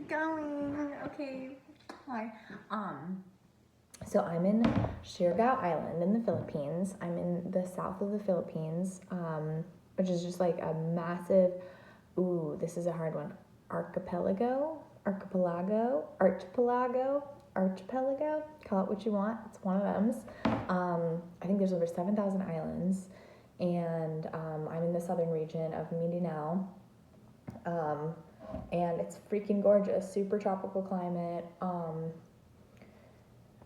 keep going. Okay. Hi. So I'm in Siargao Island in the Philippines. I'm in the south of the Philippines, which is just like a massive, this is a hard one, archipelago, call it what you want. It's one of them. I think there's over 7,000 islands, and I'm in the southern region of Mindanao. And it's freaking gorgeous, super tropical climate,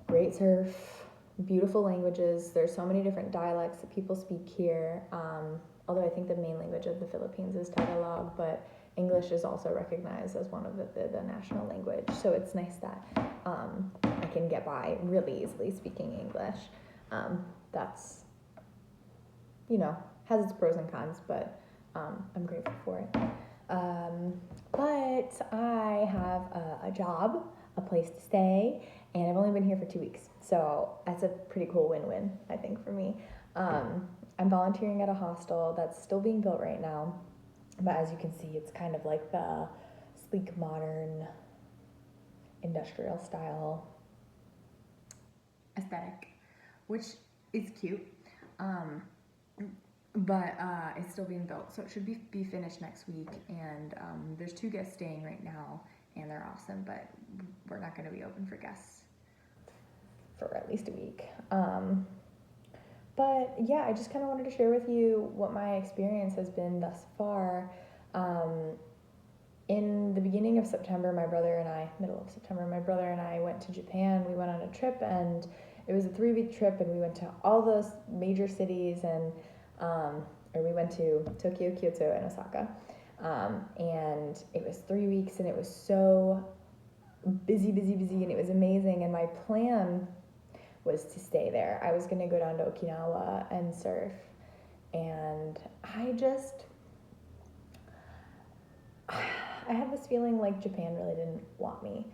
great surf, beautiful languages. There's so many different dialects that people speak here. Although I think the main language of the Philippines is Tagalog, but English is also recognized as one of the national language. So it's nice that I can get by really easily speaking English. That's, has its pros and cons, but I'm grateful for it. But I have a job, a place to stay, and I've only been here for 2 weeks. So that's a pretty cool win-win, I think, for me. I'm volunteering at a hostel that's still being built right now. But as you can see, it's kind of like the sleek, modern, industrial style aesthetic, which is cute. But it's still being built, so it should be finished next week. And there's 2 guests staying right now, and they're awesome, but we're not going to be open for guests for at least a week. But yeah, I just kind of wanted to share with you what my experience has been thus far. In the beginning of September, middle of September, my brother and I went to Japan. We went on a trip, and it was a 3-week trip, and we went to all those major cities, and we went to Tokyo, Kyoto, and Osaka. And it was 3 weeks, and it was so busy, and it was amazing. And my plan was to stay there. I was going to go down to Okinawa and surf, and I had this feeling like Japan really didn't want me.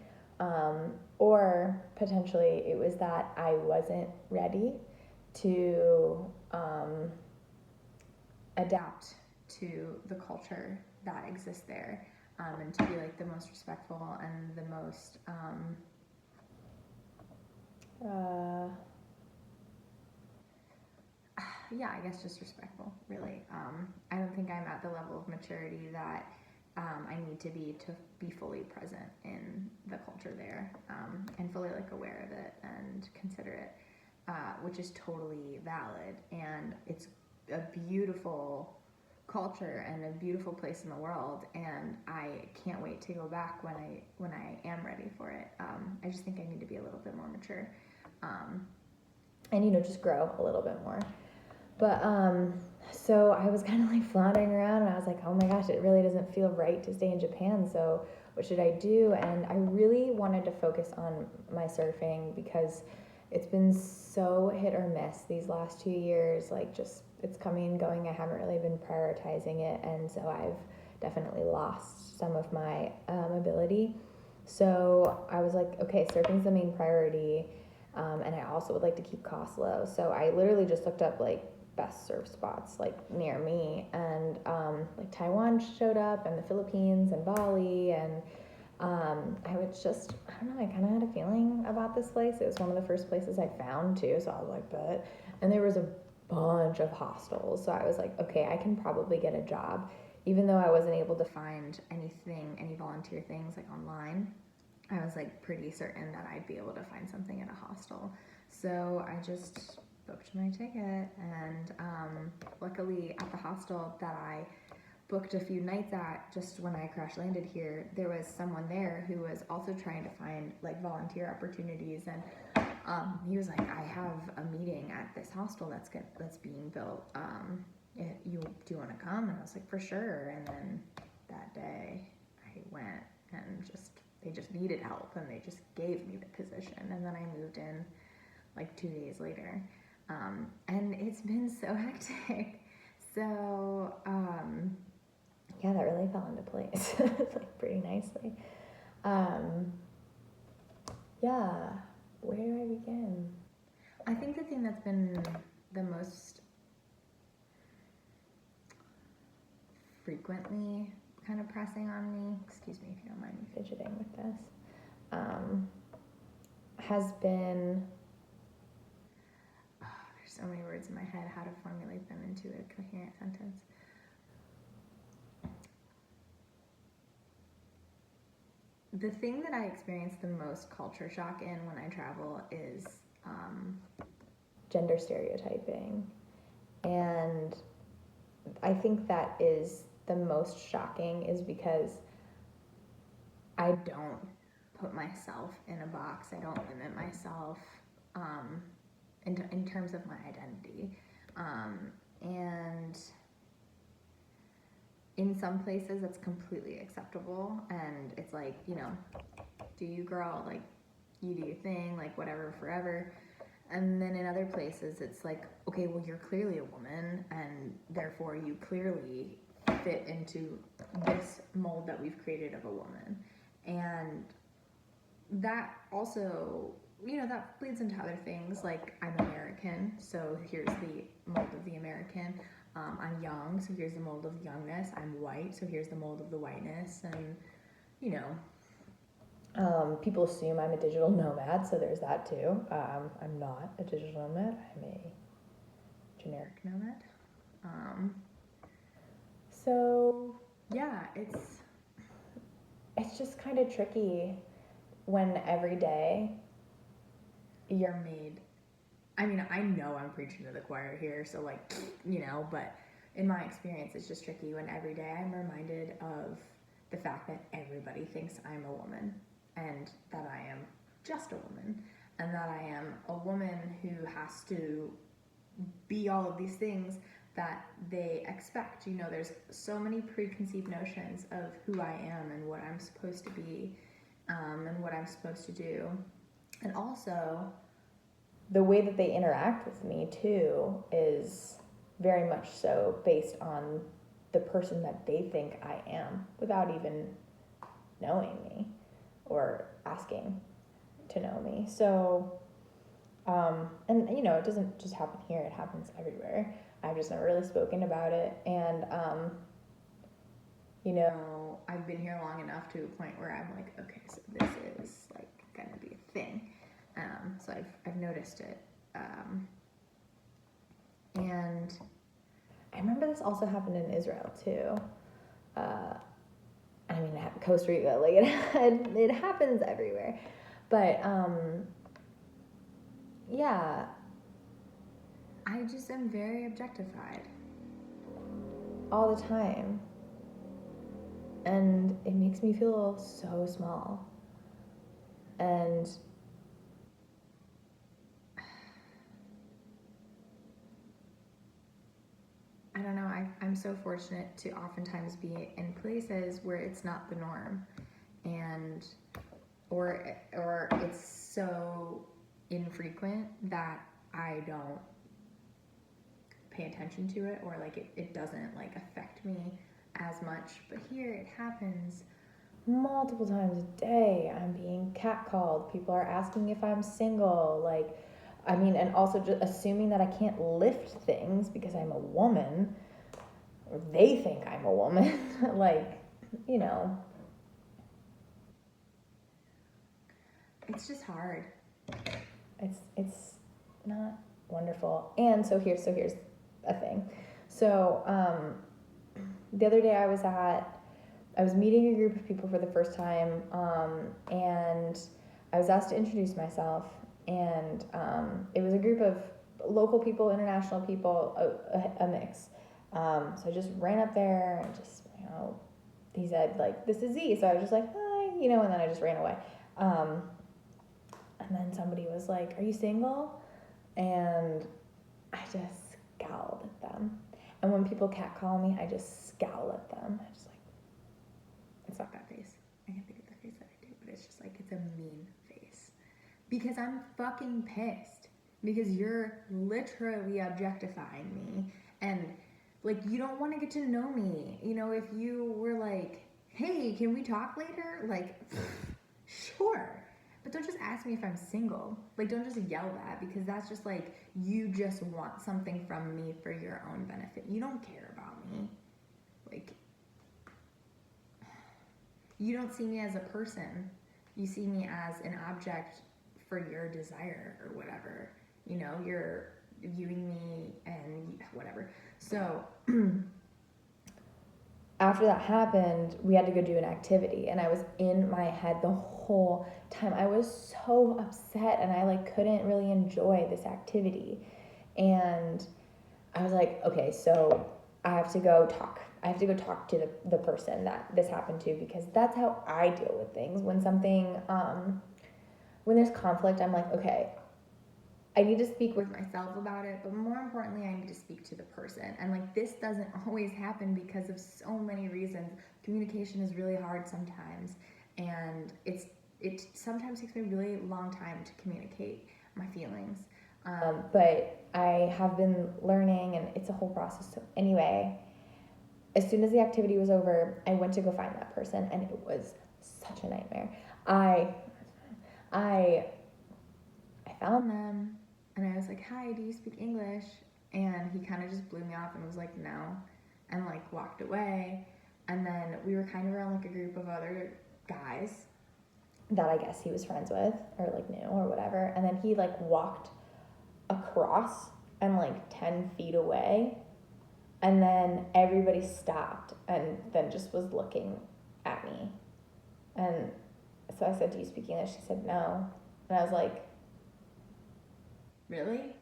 Or potentially it was that I wasn't ready to adapt to the culture that exists there, and to be like the most respectful and the most I guess just respectful, really. I don't think I'm at the level of maturity that I need to be fully present in the culture there, and fully like aware of it and considerate, which is totally valid. And it's a beautiful culture and a beautiful place in the world, and I can't wait to go back when I am ready for it. I just think I need to be a little bit more mature, and just grow a little bit more. But so I was kind of like floundering around, and I was like, oh my gosh, it really doesn't feel right to stay in Japan, so what should I do? And I really wanted to focus on my surfing because it's been so hit or miss these last 2 years. Like, just it's coming and going. I haven't really been prioritizing it, and so I've definitely lost some of my ability. So I was like, okay, surfing's the main priority, and I also would like to keep costs low. So I literally just looked up like best surf spots like near me, and like Taiwan showed up, and the Philippines, and Bali, and I don't know, I kind of had a feeling about this place. It was one of the first places I found too, so I was like, but, and there was a bunch of hostels, so I was like, okay, I can probably get a job, even though I wasn't able to find any volunteer things like online. I was like pretty certain that I'd be able to find something at a hostel, so I just booked my ticket, and luckily at the hostel that I booked a few nights at, just when I crash landed here, there was someone there who was also trying to find like volunteer opportunities, and he was like, I have a meeting at this hostel that's being built. Do you want to come? And I was like, for sure. And then that day I went, and they just needed help, and they just gave me the position, and then I moved in like 2 days later. And it's been so hectic. So, yeah, that really fell into place like pretty nicely. Yeah, where do I begin? I think the thing that's been the most frequently kind of pressing on me, excuse me if you don't mind me fidgeting with guess, has been, oh, there's so many words in my head, how to formulate them into a coherent sentence. The thing that I experience the most culture shock in when I travel is gender stereotyping. And I think that is the most shocking, is because I don't put myself in a box. I don't limit myself in terms of my identity. And in some places it's completely acceptable, and it's like, you know, do you, girl, like, you do your thing, like, whatever, forever. And then in other places it's like, okay, well, you're clearly a woman, and therefore you clearly fit into this mold that we've created of a woman. And that also, you know, that bleeds into other things, like, I'm American, so here's the mold of the American. I'm young, so here's the mold of youngness. I'm white, so here's the mold of the whiteness. And, you know, people assume I'm a digital nomad, so there's that too. I'm not a digital nomad. I'm a generic nomad. So yeah, it's just kind of tricky when every day you're made. I mean, I know I'm preaching to the choir here, so, like, you know, but in my experience, it's just tricky when every day I'm reminded of the fact that everybody thinks I'm a woman, and that I am just a woman, and that I am a woman who has to be all of these things that they expect. You know, there's so many preconceived notions of who I am and what I'm supposed to be, and what I'm supposed to do. And also, the way that they interact with me too is very much so based on the person that they think I am, without even knowing me or asking to know me. So, and you know, it doesn't just happen here, it happens everywhere. I've just never really spoken about it. And, you know, I've been here long enough to a point where I'm like, okay, so this is, like, gonna be a thing. So I've noticed it. And I remember this also happened in Israel too. I mean, Costa Rica, like, it happens everywhere. But yeah, I just am very objectified all the time. And it makes me feel so small. And I don't know, I'm so fortunate to oftentimes be in places where it's not the norm, and or it's so infrequent that I don't pay attention to it, or like it doesn't, like, affect me as much. But here it happens multiple times a day. I'm being catcalled. People are asking if I'm single, like, I mean, and also just assuming that I can't lift things because I'm a woman, or they think I'm a woman. Like, you know, it's just hard. It's not wonderful. And so here's a thing. So the other day I was meeting a group of people for the first time, and I was asked to introduce myself. And it was a group of local people, international people, a mix. So I just ran up there and just, you know, he said, like, this is Z. So I was just like, hi, you know, and then I just ran away. And then somebody was like, are you single? And I just scowled at them. And when people catcall me, I just scowl at them. I just, like, it's not that face. I can't think of the face that I do, but it's just like, it's a mean face. Because I'm fucking pissed. Because you're literally objectifying me. And, like, you don't want to get to know me. You know, if you were like, hey, can we talk later? Like, sure. But don't just ask me if I'm single. Like, don't just yell that, because that's just like, you just want something from me for your own benefit. You don't care about me. Like, you don't see me as a person. you see me as an object for your desire or whatever. You know, you're viewing me and whatever. So after that happened, we had to go do an activity, and I was in my head the whole time. I was so upset, and I like couldn't really enjoy this activity. And I was like, okay, so I have to go talk. I have to go talk to the person that this happened to, because that's how I deal with things. When something, when there's conflict, I'm like, okay, I need to speak with myself about it, but more importantly, I need to speak to the person. And like, this doesn't always happen because of so many reasons. Communication is really hard sometimes, and it sometimes takes me a really long time to communicate my feelings. But I have been learning, and it's a whole process. So anyway, as soon as the activity was over, I went to go find that person, and it was such a nightmare. I found them, and I was like, hi, do you speak English? And he kind of just blew me off and was like, no, and like walked away. And then we were kind of around like a group of other guys that I guess he was friends with or like knew or whatever. And then he like walked across and like 10 feet away. And then everybody stopped and then just was looking at me. And so I said, do you speak English? He said, no. And I was like, really?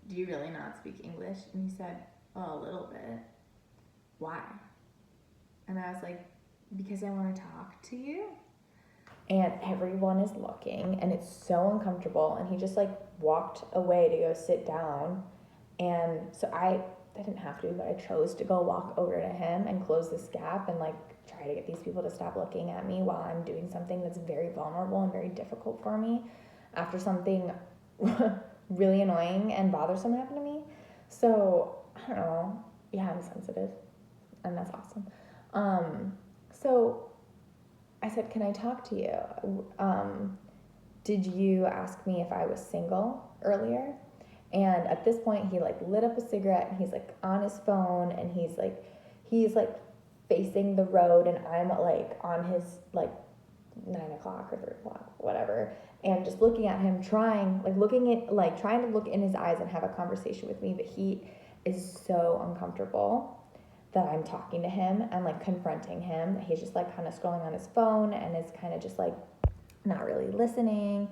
Do you really not speak English? And he said, well, a little bit. Why? And I was like, because I want to talk to you. And everyone is looking, and it's so uncomfortable. And he just like walked away to go sit down. And so I didn't have to, but I chose to go walk over to him and close this gap and like try to get these people to stop looking at me while I'm doing something that's very vulnerable and very difficult for me after something really annoying and bothersome happened to me. So I don't know. Yeah, I'm sensitive, and that's awesome. So I said, can I talk to you? Did you ask me if I was single earlier? And at this point, he like lit up a cigarette, and he's like on his phone, and he's like facing the road, and I'm like on his like 9 o'clock or 3 o'clock, whatever, and just looking at him, trying to look in his eyes and have a conversation with me, but he is so uncomfortable that I'm talking to him and like confronting him, that he's just like kind of scrolling on his phone and is kind of just like not really listening.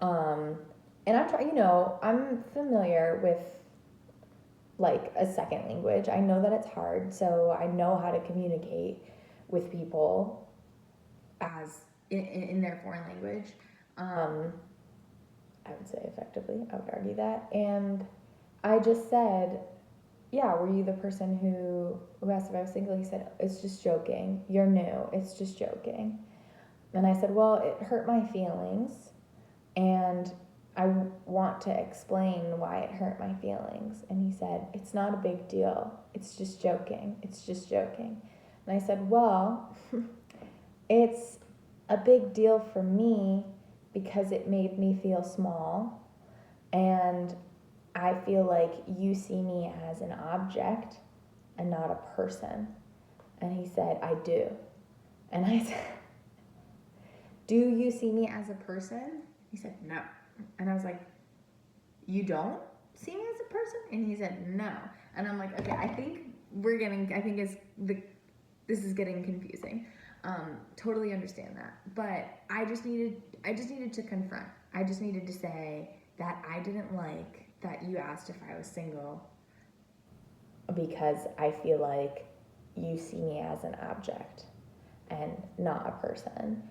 And I'm trying, I'm familiar with like a second language. I know that it's hard, so I know how to communicate with people as in their foreign language. I would say effectively, I would argue that. And I just said, yeah, were you the person who asked if I was single? He said, it's just joking. You're new. It's just joking. And I said, well, it hurt my feelings, and I want to explain why it hurt my feelings. And he said, it's not a big deal. It's just joking. It's just joking. And I said, well, it's a big deal for me because it made me feel small, and I feel like you see me as an object and not a person. And he said, I do. And I said, do you see me as a person? He said, no. And I was like, you don't see me as a person? And he said, no. And I'm like, okay, I think this is getting confusing. Totally understand that. But I just needed to confront. I just needed to say that I didn't like that you asked if I was single, because I feel like you see me as an object and not a person.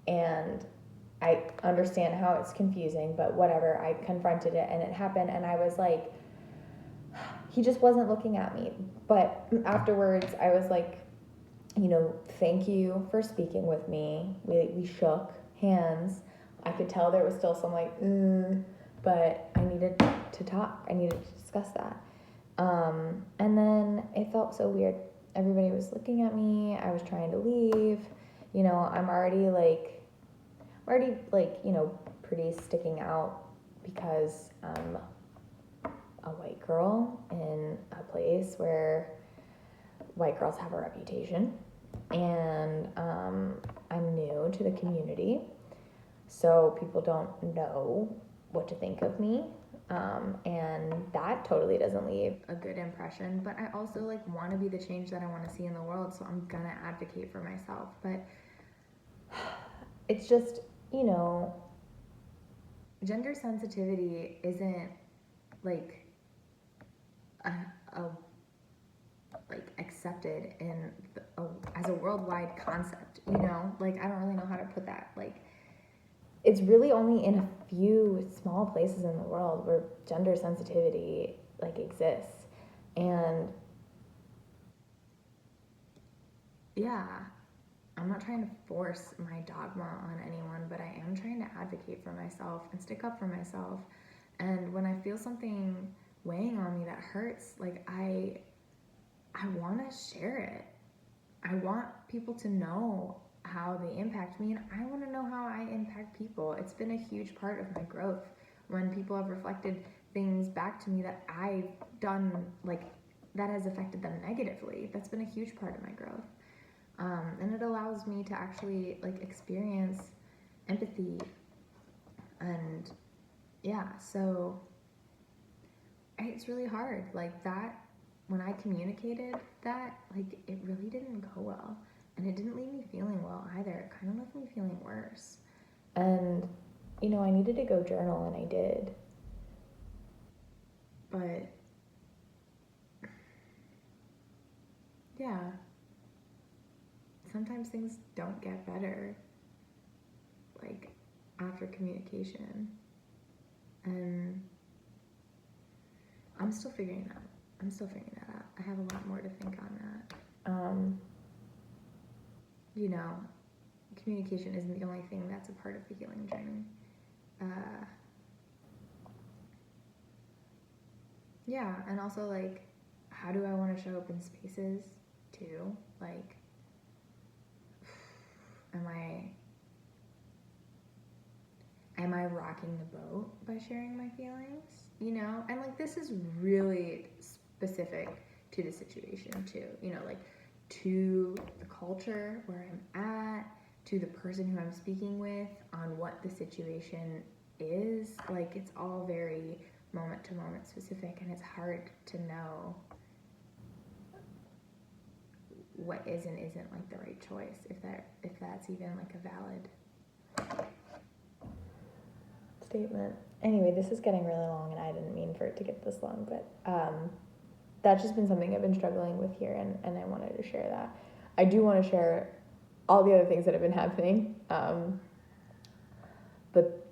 And I understand how it's confusing, but whatever. I confronted it, and it happened, and I was like, he just wasn't looking at me. But afterwards, I was like, thank you for speaking with me. We shook hands. I could tell there was still some like, but I needed to talk. I needed to discuss that. And then it felt so weird. Everybody was looking at me. I was trying to leave. I'm already pretty sticking out because I'm a white girl in a place where white girls have a reputation, and I'm new to the community, so people don't know what to think of me. And that totally doesn't leave a good impression. But I also like want to be the change that I want to see in the world, so I'm gonna advocate for myself. But it's just, you know, gender sensitivity isn't like a like accepted in as a worldwide concept, you know. Like I don't really know how to put that. Like it's really only in a few small places in the world where gender sensitivity like exists. And yeah, I'm not trying to force my dogma on anyone, but I am trying to advocate for myself and stick up for myself. And when I feel something weighing on me that hurts, like I want to share it. I want people to know how they impact me, and I want to know how I impact people. It's been a huge part of my growth when people have reflected things back to me that I've done, like that has affected them negatively. That's been a huge part of my growth. And it allows me to actually like experience empathy. And yeah, so it's really hard. Like that, when I communicated that, like it really didn't go well. And it didn't leave me feeling well either. It kind of left me feeling worse. And, you know, I needed to go journal, and I did. But, yeah, sometimes things don't get better, like, after communication. And I'm still figuring that out. I have a lot more to think on that. You know, communication isn't the only thing that's a part of the healing journey. Yeah, and also like, how do I want to show up in spaces too? Like, am I rocking the boat by sharing my feelings? You know, and like this is really specific to the situation too. You know, like to the culture where I'm at, to the person who I'm speaking with, on what the situation is. Like it's all very moment to moment specific, and it's hard to know what is and isn't like the right choice, if that's even like a valid statement. Anyway, this is getting really long, and I didn't mean for it to get this long, but that's just been something I've been struggling with here, and I wanted to share that. I do want to share all the other things that have been happening, but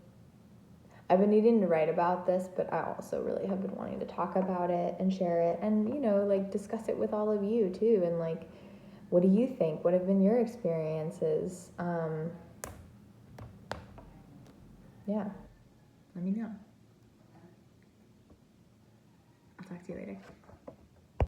I've been needing to write about this, but I also really have been wanting to talk about it and share it, and you know, like discuss it with all of you too, and like, what do you think? What have been your experiences? Yeah, let me know. I'll talk to you later.